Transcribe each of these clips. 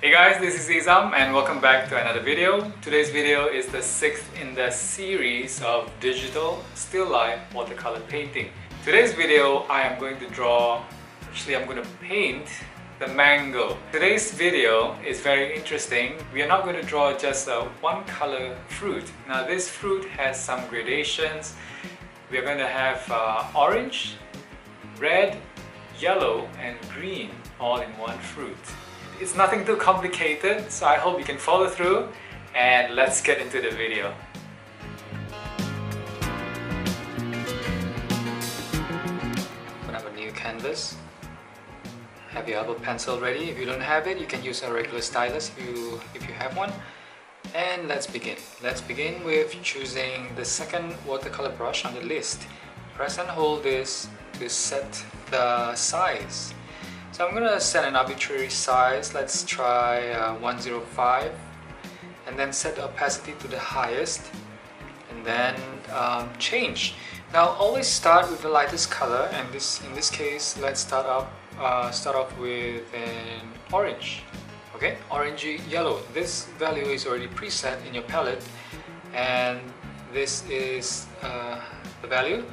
Hey guys, this is Izam and welcome back to another video. Today's video is the 6th in the series of digital still life watercolor painting. Today's video I am going to I'm going to paint the mango. Today's video is very interesting. We are not going to draw just a one color fruit. Now this fruit has some gradations. We are going to have orange, red, yellow and green all in one fruit. It's nothing too complicated, so I hope you can follow through and let's get into the video. Open up a new canvas. Have your Apple pencil ready. If you don't have it, you can use a regular stylus if you have one. And let's begin. Let's begin with choosing the second watercolor brush on the list. Press and hold this to set the size. So I'm going to set an arbitrary size. Let's try 105 and then set the opacity to the highest and then change. Now always start with the lightest color, and in this case let's start off with an orange. Okay, orangey yellow. This value is already preset in your palette, and this is the value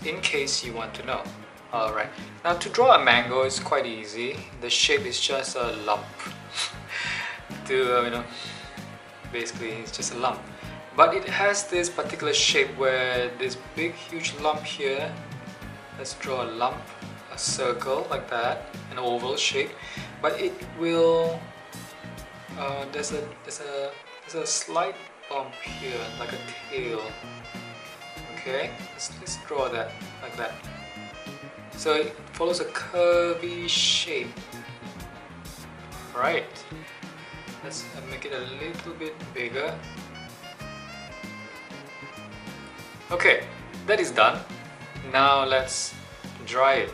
in case you want to know. Alright, now to draw a mango is quite easy. The shape is just a lump. Basically it's just a lump. But it has this particular shape where this big huge lump here. Let's draw a lump, a circle like that, an oval shape. But it will, there's a slight bump here, like a tail. Okay, let's draw that like that. So it follows a curvy shape. Right. Let's make it a little bit bigger. Okay, that is done. Now let's dry it.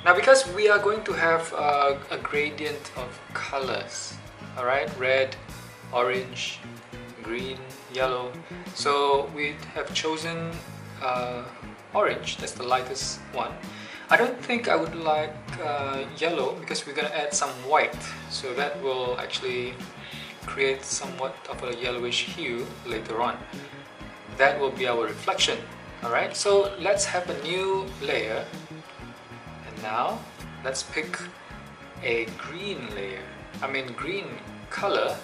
Now because we are going to have a gradient of colors, alright, red, orange, green, yellow. So we have chosen orange, that's the lightest one. I don't think I would like yellow because we're going to add some white, so that will actually create somewhat of a yellowish hue later on. That will be our reflection. Alright, so let's have a new layer, and now let's pick a green layer, green color.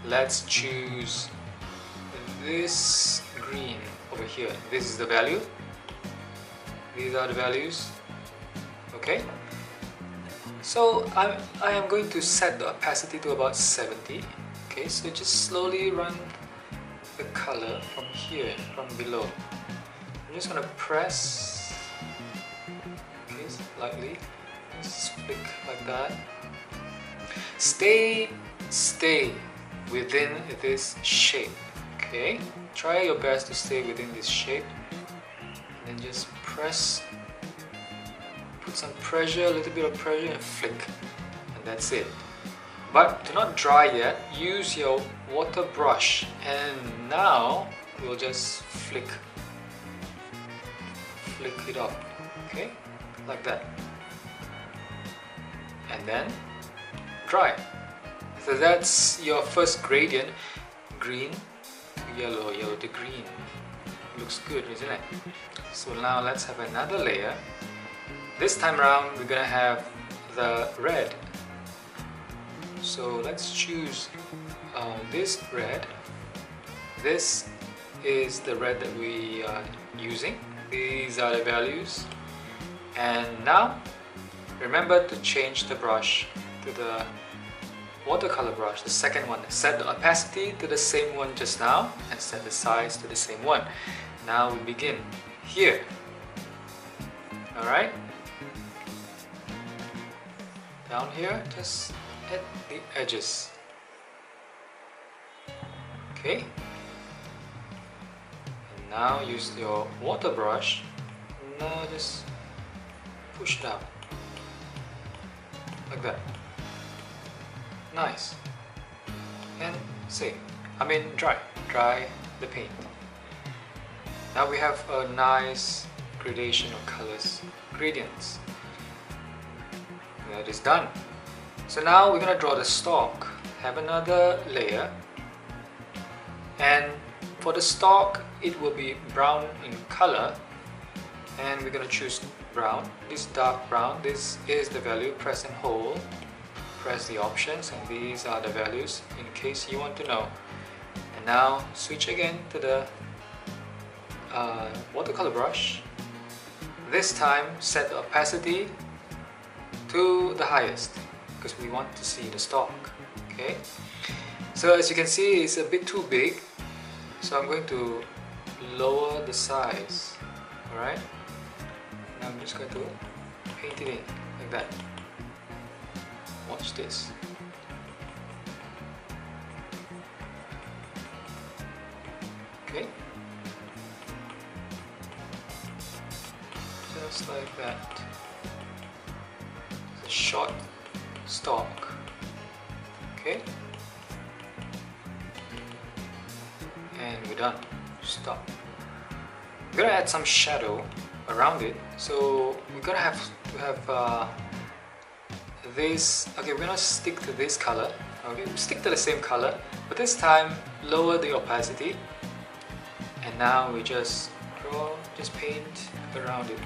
Let's choose this green over here. This is the value. These are the values. Okay, so I am going to set the opacity to about 70. Okay, so just slowly run the color from here, from below. I'm just going to press, okay, lightly, just flick like that. Stay within this shape. Okay, try your best to stay within this shape. And then just press, put some pressure, a little bit of pressure and flick, and that's it. But do not dry yet, use your water brush, and now we'll just flick it up, okay, like that, and then dry. So that's your first gradient, green, yellow, yellow to green. Looks good, isn't it? So now let's have another layer. This time around we're gonna have the red. So let's choose this red. This is the red that we are using. These are the values. And now remember to change the brush to the watercolor brush, the second one. Set the opacity to the same one just now and set the size to the same one. Now we begin here. Alright, down here just at the edges. Okay, and now use your water brush. Now just push down like that. Nice. And dry the paint. Now we have a nice gradation of colors, gradients. That is done. So now we're gonna draw the stalk. Have another layer, and for the stalk it will be brown in color, and we're gonna choose brown. This dark brown, this is the value. Press and hold, press the options, and these are the values in case you want to know. And now switch again to the watercolor brush. This time set the opacity to the highest because we want to see the stalk. Okay, so as you can see, it's a bit too big, so I'm going to lower the size. Alright, and I'm just going to paint it in like that. Watch this. Okay, just like that. It's a short stalk. Okay, and we're done. Stop. We're gonna add some shadow around it, so we're gonna have to have this. Okay, we're gonna stick to this color. Okay, stick to the same color, but this time lower the opacity, and now we just paint around it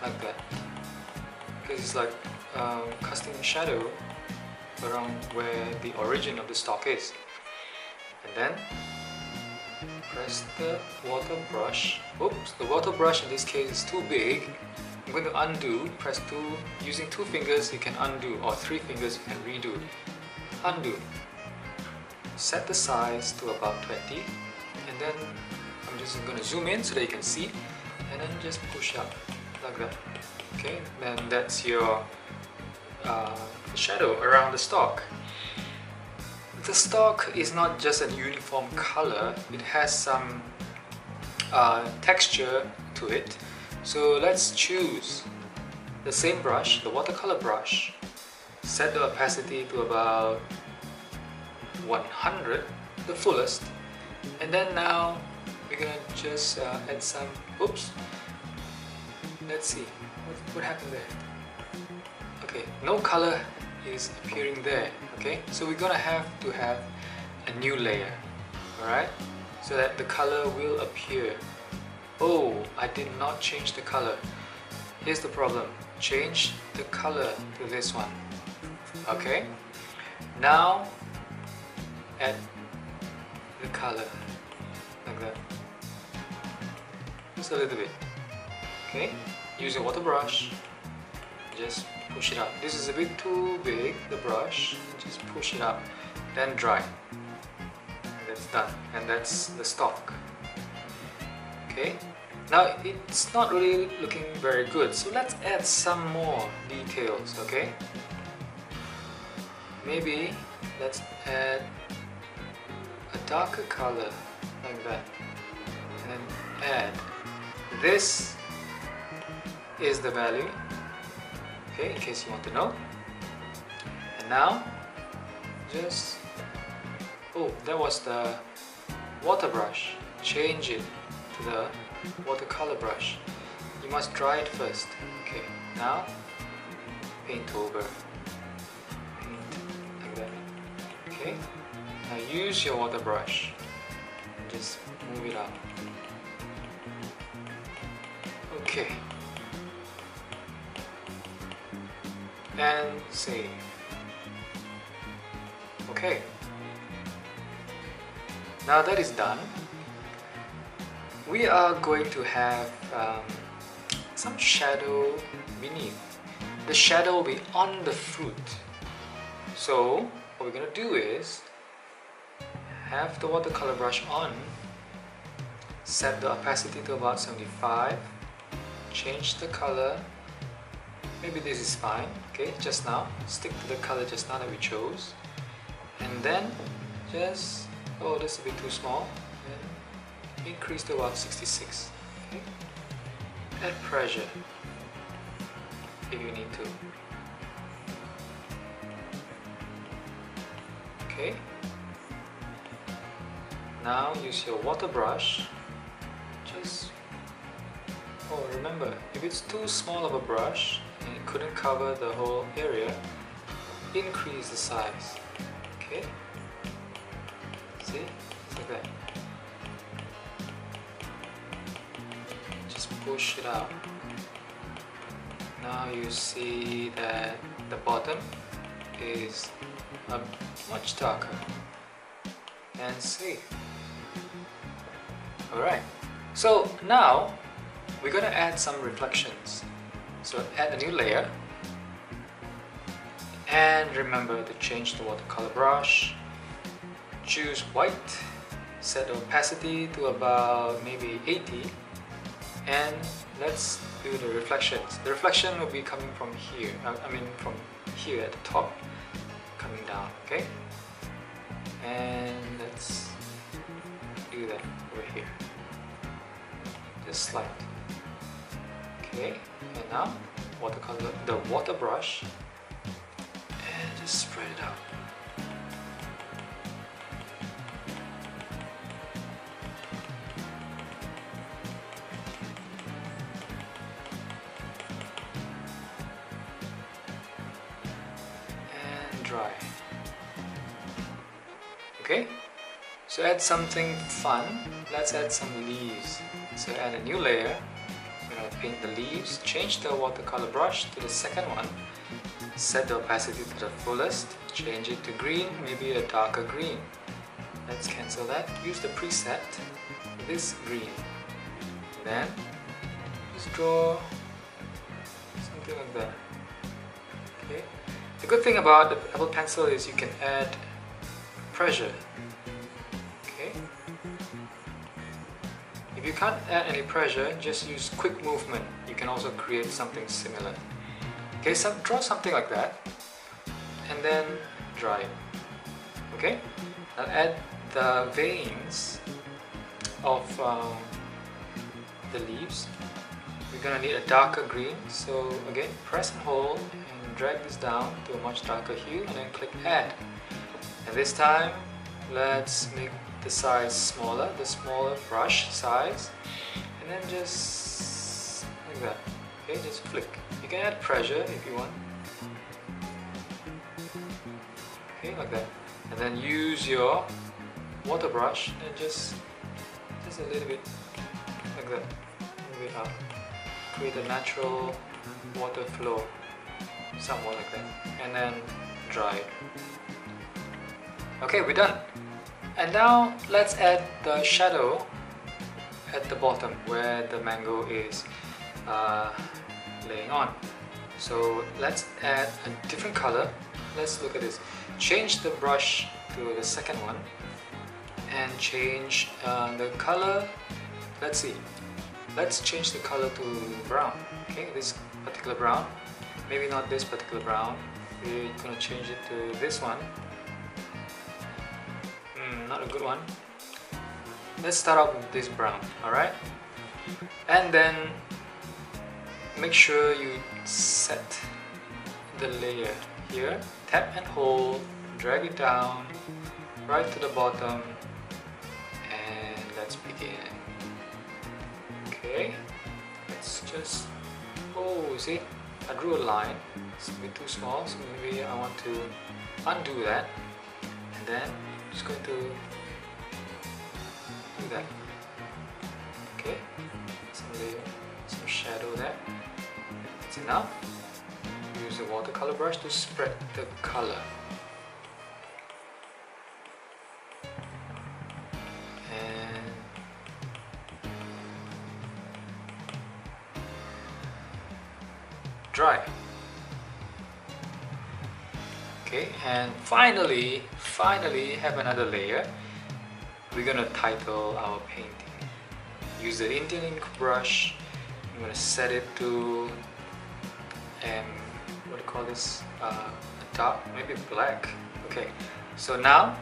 like that, because it's like casting a shadow around where the origin of the stalk is. And then press the water brush. Oops, the water brush in this case is too big. I'm going to undo. Press 2. Using 2 fingers you can undo, or 3 fingers you can redo. Undo. Set the size to about 20, and then I'm just going to zoom in so that you can see, and then just push up like that. Okay, then that's your shadow around the stalk. The stalk is not just a uniform color, it has some texture to it. So let's choose the same brush, the watercolor brush, set the opacity to about 100, the fullest, and then now we're gonna just add some, oops, let's see, what happened there? Okay, no color is appearing there. Okay, so we're gonna have to have a new layer, alright, so that the color will appear. Oh, I did not change the color. Here's the problem. Change the color to this one. Okay, now add the color like that, just a little bit. Okay, use your water brush, just push it up. This is a bit too big, the brush. Just push it up, then dry. And that's done. And that's the stalk. Okay. Now it's not really looking very good, so let's add some more details. Okay. Maybe let's add a darker color like that, and then add. This is the value. Okay, in case you want to know. And now, just, oh, that was the water brush. Change it to the watercolor brush. You must dry it first. Okay, now, paint over. Paint like that. Okay, now use your water brush. Just move it out. Okay. And save. Okay, now that is done, we are going to have some shadow beneath. The shadow will be on the fruit. So what we're going to do is have the watercolor brush on, set the opacity to about 75, change the color. Maybe this is fine. Okay, just now stick to the color just now that we chose, and then just, oh, that's a bit too small, and increase to about 66. Okay, add pressure if you need to. Okay, now use your water brush. Just, oh, remember, if it's too small of a brush and it couldn't cover the whole area, increase the size. Okay, see, it's like that. Just push it out. Now you see that the bottom is much darker and see. Alright, so now we're gonna add some reflections. So add a new layer, and remember to change the watercolor brush. Choose white, set the opacity to about maybe 80, and let's do the reflections. The reflection will be coming from here, from here at the top, coming down, okay? And let's do that over here. Just slide. Okay, and now the water brush, and just spread it out. And dry. Okay, so add something fun. Let's add some leaves. So add a new layer. I'm going to paint the leaves. Change the watercolor brush to the second one. Set the opacity to the fullest. Change it to green, maybe a darker green. Let's cancel that. Use the preset, this green. Then just draw something like that. Okay. The good thing about the Apple Pencil is you can add pressure. Okay. If you can't add any pressure, just use quick movement. You can also create something similar. Okay, so draw something like that, and then dry it. Okay. Now add the veins of the leaves. We're gonna need a darker green. So again, press and hold and drag this down to a much darker hue, and then click add. And this time, let's make the size smaller, the smaller brush size, and then just like that. Okay, just flick. You can add pressure if you want. Okay, like that. And then use your water brush and just a little bit like that. Move it up. Create a natural water flow, somewhat like that. And then dry it. Okay, we're done. And now let's add the shadow at the bottom where the mango is laying on. So let's add a different color. Let's look at this. Change the brush to the second one and change the color. Let's see. Let's change the color to brown. Okay, this particular brown. Maybe not this particular brown. We're gonna change it to this one. Not a good one. Let's start off with this brown, alright? And then make sure you set the layer here. Tap and hold, drag it down right to the bottom, and let's begin. Okay, let's just, oh, see, I drew a line. It's a bit too small, so maybe I want to undo that, and then I'm just going to do that. Okay, some layer, some shadow there. That's enough. Use the watercolor brush to spread the color. And dry. Okay, and finally have another layer. We're gonna title our painting. Use the Indian ink brush. I'm gonna set it to what do you call this? A dark, maybe black. Okay, so now,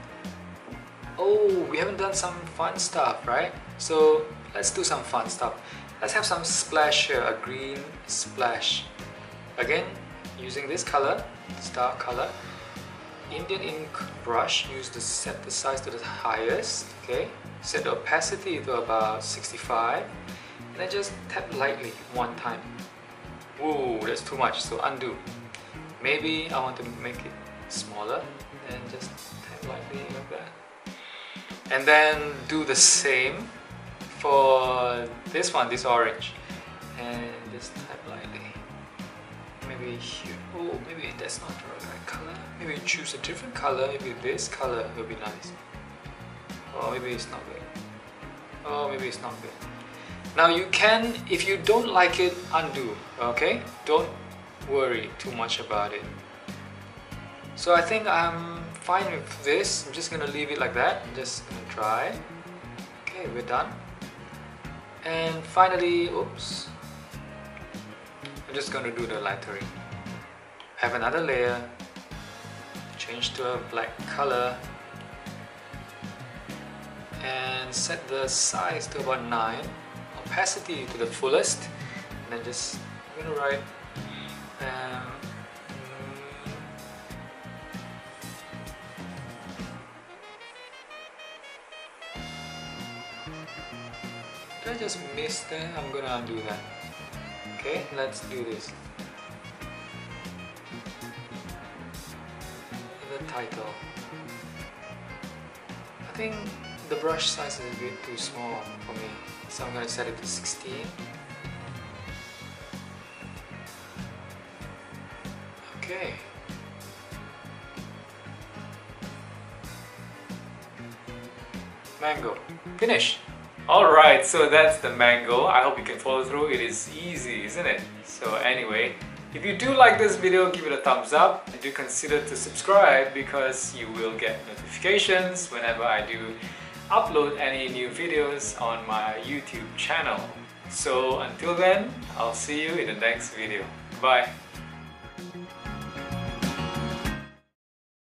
oh, we haven't done some fun stuff, right? So let's do some fun stuff. Let's have some splash here, a green splash. Again, using this color, this dark color. Indian ink brush, use to set the size to the highest. Okay, set the opacity to about 65, and then just tap lightly one time. Whoa, that's too much, so undo. Maybe I want to make it smaller, and just tap lightly like that. And then do the same for this one, this orange, and just tap lightly. Maybe here. Oh, maybe that's not the right color. Maybe choose a different color. Maybe this color will be nice. Oh, maybe it's not good. Oh, maybe it's not good. Now you can, if you don't like it, undo. Okay, don't worry too much about it. So I think I'm fine with this. I'm just gonna leave it like that. I'm just gonna try. Okay, we're done. And finally, oops, I'm just gonna do the lettering. Have another layer. Change to a black color. And set the size to about 9. Opacity to the fullest. And then just, I'm gonna write did I just miss that? I'm gonna undo that. Okay, let's do this. The title. I think the brush size is a bit too small for me, so I'm gonna set it to 16. Okay. Mango. Finish. Alright, so that's the mango. I hope you can follow through. It is easy, isn't it? So anyway, if you do like this video, give it a thumbs up and do consider to subscribe because you will get notifications whenever I do upload any new videos on my YouTube channel. So until then, I'll see you in the next video. Bye.